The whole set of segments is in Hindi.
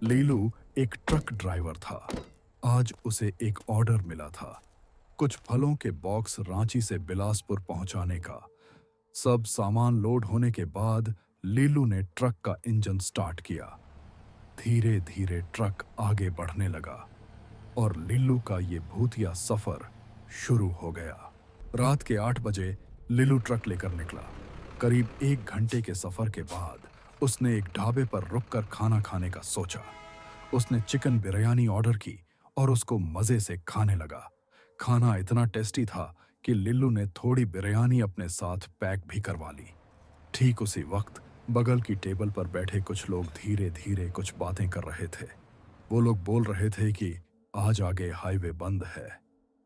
लीलू एक ट्रक ड्राइवर था। आज उसे एक ऑर्डर मिला था, कुछ फलों के बॉक्स रांची से बिलासपुर पहुंचाने का। सब सामान लोड होने के बाद लीलू ने ट्रक का इंजन स्टार्ट किया। धीरे धीरे ट्रक आगे बढ़ने लगा और लीलू का ये भूतिया सफर शुरू हो गया। रात के 8 बजे लीलू ट्रक लेकर निकला। करीब 1 घंटे के सफर के बाद उसने एक ढाबे पर रुककर खाना खाने का सोचा। उसने चिकन बिरयानी ऑर्डर की और उसको मजे से खाने लगा। खाना इतना टेस्टी था कि लीलू ने थोड़ी बिरयानी अपने साथ पैक भी करवा ली। ठीक उसी वक्त बगल की टेबल पर बैठे कुछ लोग धीरे धीरे कुछ बातें कर रहे थे। वो लोग बोल रहे थे कि आज आगे हाईवे बंद है,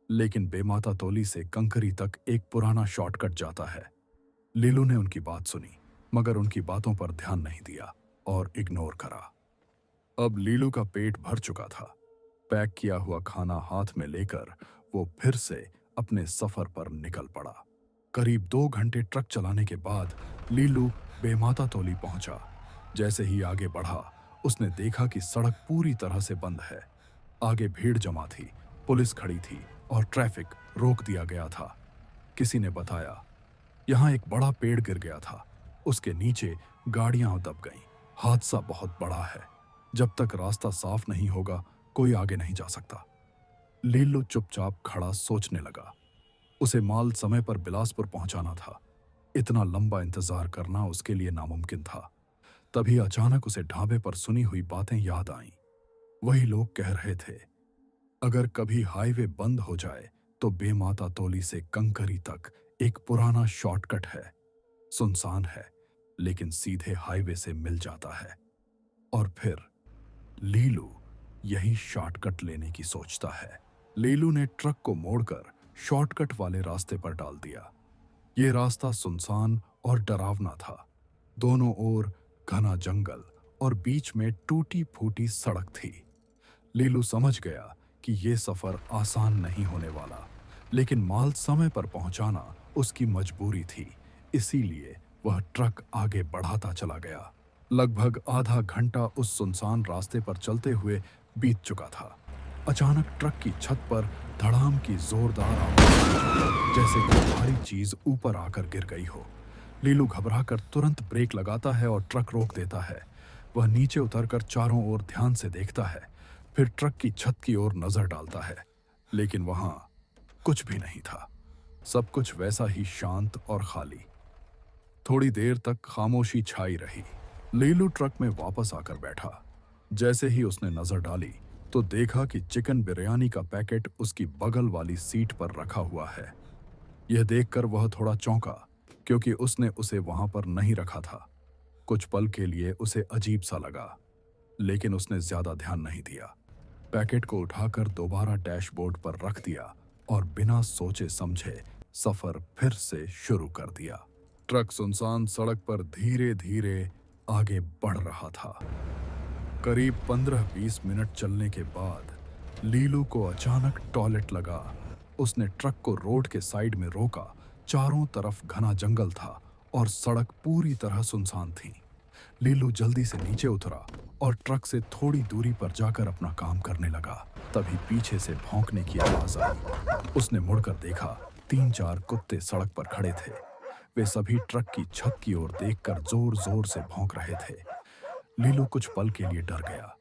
लेकिन बेमाता तोली से कंकरी तक एक पुराना शॉर्टकट जाता है। लीलू ने उनकी बात सुनी, मगर उनकी बातों पर ध्यान नहीं दिया और इग्नोर करा। अब लीलू का पेट भर चुका था। पैक किया हुआ खाना हाथ में लेकर वो फिर से अपने सफर पर निकल पड़ा। करीब 2 घंटे ट्रक चलाने के बाद लीलू बेमाता तोली पहुंचा। जैसे ही आगे बढ़ा, उसने देखा कि सड़क पूरी तरह से बंद है। आगे भीड़ जमा थी, पुलिस खड़ी थी और ट्रैफिक रोक दिया गया था। किसी ने बताया, यहाँ एक बड़ा पेड़ गिर गया था, उसके नीचे गाड़ियां दब गईं। हादसा बहुत बड़ा है, जब तक रास्ता साफ नहीं होगा कोई आगे नहीं जा सकता। लीलू चुपचाप खड़ा सोचने लगा। उसे माल समय पर बिलासपुर पहुंचाना था। इतना लंबा इंतजार करना उसके लिए नामुमकिन था। तभी अचानक उसे ढाबे पर सुनी हुई बातें याद आईं। वही लोग कह रहे थे, अगर कभी हाईवे बंद हो जाए तो बेमाता तोली से कंकरी तक एक पुराना शॉर्टकट है। सुनसान है, लेकिन सीधे हाईवे से मिल जाता है। और फिर लीलू यही शॉर्टकट लेने की सोचता है। लीलू ने ट्रक को मोड़कर शॉर्टकट वाले रास्ते पर डाल दिया। ये रास्ता सुनसान और डरावना था। दोनों ओर घना जंगल और बीच में टूटी फूटी सड़क थी। लीलू समझ गया कि ये सफर आसान नहीं होने वाला, लेकिन माल समय पर पहुंचाना उसकी मजबूरी थी। इसीलिए वह ट्रक आगे बढ़ाता चला गया। लगभग आधा घंटा उस सुनसान रास्ते पर चलते हुए बीत चुका था। अचानक ट्रक की छत पर धड़ाम की जोरदार आवाज आई, जैसे कोई भारी चीज ऊपर आकर गिर गई हो। लीलू घबराकर तुरंत ब्रेक लगाता है और ट्रक रोक देता है। वह नीचे उतरकर चारों ओर ध्यान से देखता है, फिर ट्रक की छत की ओर नजर डालता है, लेकिन वहां कुछ भी नहीं था। सब कुछ वैसा ही शांत और खाली। थोड़ी देर तक खामोशी छाई रही। लीलू ट्रक में वापस आकर बैठा। जैसे ही उसने नजर डाली तो देखा कि चिकन बिरयानी का पैकेट उसकी बगल वाली सीट पर रखा हुआ है। यह देखकर वह थोड़ा चौंका, क्योंकि उसने उसे वहां पर नहीं रखा था। कुछ पल के लिए उसे अजीब सा लगा, लेकिन उसने ज्यादा ध्यान नहीं दिया। पैकेट को उठाकर दोबारा डैशबोर्ड पर रख दिया और बिना सोचे समझे सफर फिर से शुरू कर दिया। ट्रक सुनसान सड़क पर धीरे धीरे आगे बढ़ रहा था। करीब 15-20 मिनट चलने के बाद लीलू को अचानक टॉयलेट लगा। उसने ट्रक को रोड के साइड में रोका। चारों तरफ घना जंगल था और सड़क पूरी तरह सुनसान थी। लीलू जल्दी से नीचे उतरा और ट्रक से थोड़ी दूरी पर जाकर अपना काम करने लगा। तभी पीछे से भौंकने की आवाज आई। उसने मुड़कर देखा, 3-4 कुत्ते सड़क पर खड़े थे। वे सभी ट्रक की छत की ओर देखकर जोर जोर से भौंक रहे थे। लीलू कुछ पल के लिए डर गया।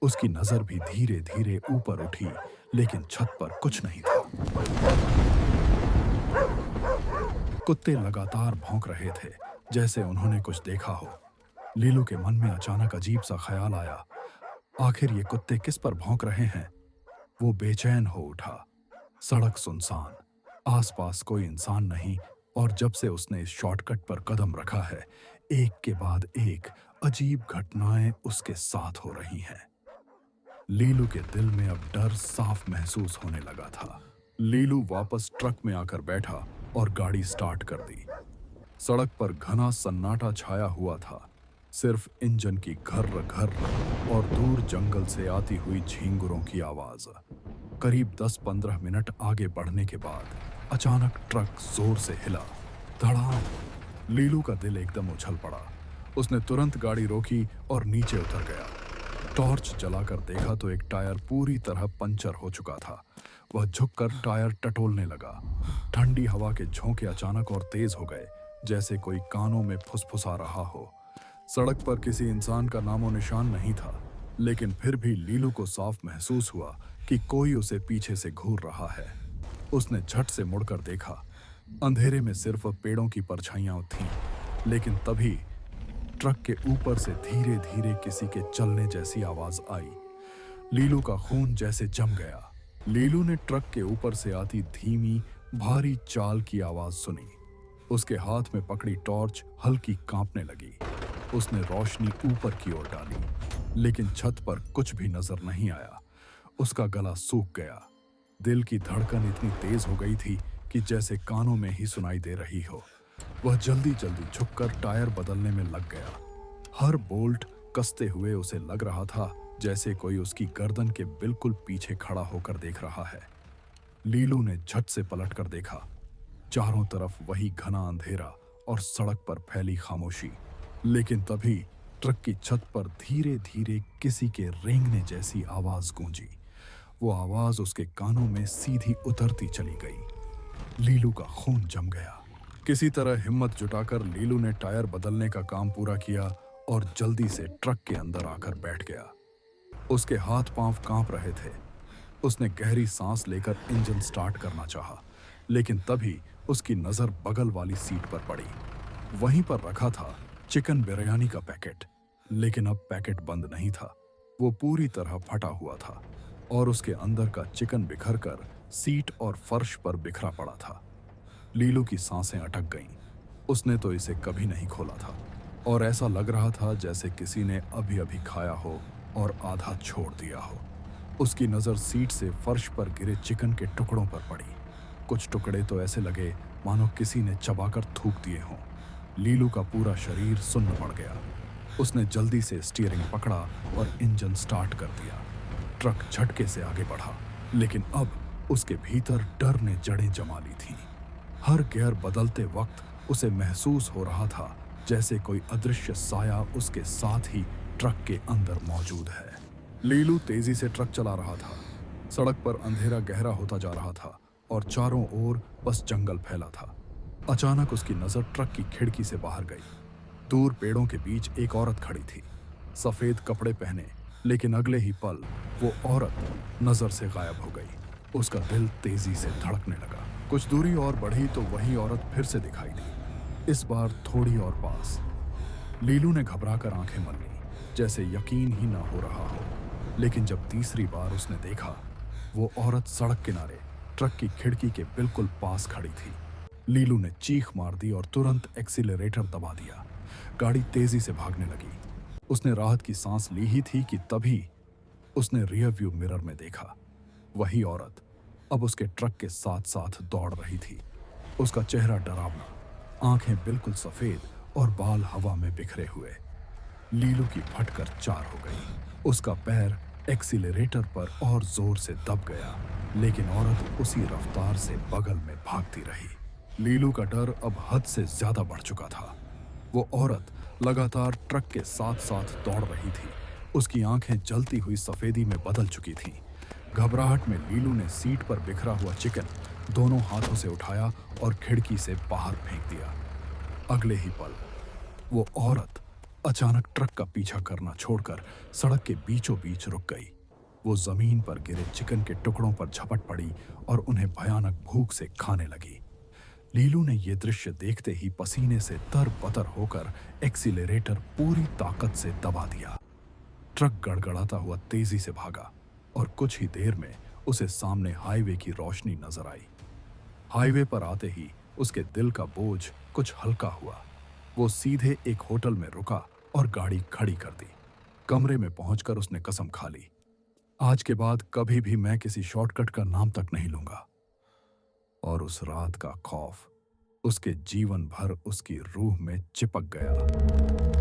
उसकी नजर भी धीरे धीरे ऊपर उठी, लेकिन छत पर कुछ नहीं था। कुत्ते लगातार भौंक रहे थे, जैसे उन्होंने कुछ देखा हो। लीलू के मन में अचानक अजीब सा ख्याल आया, आखिर ये कुत्ते किस पर भौंक रहे हैं? वो बेचैन हो उठा। सड़क सुनसान, आसपास कोई इंसान नहीं, और जब से उसने इस शॉर्टकट पर कदम रखा है, एक के बाद एक अजीब घटनाएं उसके साथ हो रही हैं। लीलू के दिल में अब डर साफ महसूस होने लगा था। लीलू वापस ट्रक में आकर बैठा और गाड़ी स्टार्ट कर दी। सड़क पर घना सन्नाटा छाया हुआ था, सिर्फ इंजन की घर्र घर्र और दूर जंगल से आती हुई झींगुरों की आवाज। करीब 10-15 मिनट आगे बढ़ने के बाद अचानक ट्रक जोर से हिला। धड़ाम! लीलू का दिल एकदम उछल पड़ा। उसने तुरंत गाड़ी रोकी और नीचे उतर गया। टॉर्च जलाकर देखा तो एक टायर पूरी तरह पंचर हो चुका था। वह झुककर टायर टटोलने लगा। ठंडी हवा के झोंके अचानक और तेज हो गए, जैसे कोई कानों में फुसफुसा रहा हो। सड़क पर किसी इंसान का नामो निशान नहीं था, लेकिन फिर भी लीलू को साफ महसूस हुआ कि कोई उसे पीछे से घूर रहा है। उसने झट से मुड़कर देखा। अंधेरे में सिर्फ पेड़ों की परछाइयां थीं, लेकिन तभी ट्रक के ऊपर से धीरे धीरे किसी के चलने जैसी आवाज आई। लीलू का खून जैसे जम गया। लीलू ने ट्रक के ऊपर से आती धीमी भारी चाल की आवाज सुनी। उसके हाथ में पकड़ी टॉर्च हल्की कांपने लगी। उसने रोशनी ऊपर की ओर डाली, लेकिन छत पर कुछ भी नजर नहीं आया। उसका गला सूख गया। दिल की धड़कन इतनी तेज हो गई थी कि जैसे कानों में ही सुनाई दे रही हो। वह जल्दी जल्दी झुककर टायर बदलने में लग गया। हर बोल्ट कसते हुए उसे लग रहा था जैसे कोई उसकी गर्दन के बिल्कुल पीछे खड़ा होकर देख रहा है। लीलू ने झट से पलटकर देखा। चारों तरफ वही घना अंधेरा और सड़क पर फैली खामोशी। लेकिन तभी ट्रक की छत पर धीरे धीरे किसी के रेंगने जैसी आवाज गूंजी। वो आवाज उसके कानों में सीधी उतरती चली गई। लीलू का खून जम गया। किसी तरह हिम्मत जुटाकर लीलू ने टायर बदलने का काम पूरा किया और जल्दी से ट्रक के अंदर आकर बैठ गया। उसके हाथ पांव कांप रहे थे। उसने गहरी सांस लेकर इंजन स्टार्ट करना चाहा, लेकिन तभी उसकी नजर बगल वाली सीट पर पड़ी। वहीं पर रखा था चिकन बिरयानी का पैकेट, लेकिन अब पैकेट बंद नहीं था। वो पूरी तरह फटा हुआ था और उसके अंदर का चिकन बिखर कर सीट और फर्श पर बिखरा पड़ा था। लीलू की सांसें अटक गईं। उसने तो इसे कभी नहीं खोला था और ऐसा लग रहा था जैसे किसी ने अभी अभी खाया हो और आधा छोड़ दिया हो। उसकी नज़र सीट से फर्श पर गिरे चिकन के टुकड़ों पर पड़ी। कुछ टुकड़े तो ऐसे लगे मानो किसी ने चबाकर थूक दिए हों। लीलू का पूरा शरीर सुन्न पड़ गया। उसने जल्दी से स्टीयरिंग पकड़ा और इंजन स्टार्ट कर दिया। ट्रक झटके से आगे बढ़ा, लेकिन अब उसके भीतर डर ने जड़ें जमा ली थीं। हर गियर बदलते वक्त उसे महसूस हो रहा था जैसे कोई अदृश्य साया उसके साथ ही ट्रक के अंदर मौजूद है। लीलू तेजी से ट्रक चला रहा था। सड़क पर अंधेरा गहरा होता जा रहा था और चारों ओर बस जंगल फैला था। अचानक उसकी नजर ट्रक की खिड़की से बाहर गई। दूर पेड़ों के बीच एक औरत खड़ी थी, सफेद कपड़े पहने, लेकिन अगले ही पल वो औरत नजर से गायब हो गई। उसका दिल तेजी से धड़कने लगा। कुछ दूरी और बढ़ी तो वही औरत फिर से दिखाई दी, इस बार थोड़ी और पास। लीलू ने घबराकर आंखें मल लीं, जैसे यकीन ही ना हो रहा हो। लेकिन जब तीसरी बार उसने देखा, वो औरत सड़क किनारे ट्रक की खिड़की के बिल्कुल पास खड़ी थी। लीलू ने चीख मार दी और तुरंत एक्सीलरेटर दबा दिया। गाड़ी तेजी से भागने लगी। उसने राहत की सांस ली ही थी कि तभी उसने रियर व्यू मिरर में देखा। वही औरत अब उसके ट्रक के साथ साथ दौड़ रही थी। उसका चेहरा डरावना, आंखें बिल्कुल सफेद और बाल हवा में बिखरे हुए। लीलू की फटकर चार हो गई। उसका पैर एक्सीलरेटर पर और जोर से दब गया, लेकिन औरत उसी रफ्तार से बगल में भागती रही। लीलू का डर अब हद से ज्यादा बढ़ चुका था। वो औरत लगातार ट्रक के साथ साथ दौड़ रही थी। उसकी आंखें जलती हुई सफेदी में बदल चुकी थीं। घबराहट में लीलू ने सीट पर बिखरा हुआ चिकन दोनों हाथों से उठाया और खिड़की से बाहर फेंक दिया। अगले ही पल वो औरत अचानक ट्रक का पीछा करना छोड़कर सड़क के बीचों बीच रुक गई। वो जमीन पर गिरे चिकन के टुकड़ों पर झपट पड़ी और उन्हें भयानक भूख से खाने लगी। लीलू ने यह दृश्य देखते ही पसीने से तरबतर होकर एक्सीलरेटर पूरी ताकत से दबा दिया। ट्रक गड़गड़ाता हुआ तेजी से भागा और कुछ ही देर में उसे सामने हाईवे की रोशनी नजर आई। हाईवे पर आते ही उसके दिल का बोझ कुछ हल्का हुआ। वो सीधे एक होटल में रुका और गाड़ी खड़ी कर दी। कमरे में पहुंचकर उसने कसम खा ली, आज के बाद कभी भी मैं किसी शॉर्टकट का नाम तक नहीं लूंगा। और उस रात का खौफ उसके जीवन भर उसकी रूह में चिपक गया।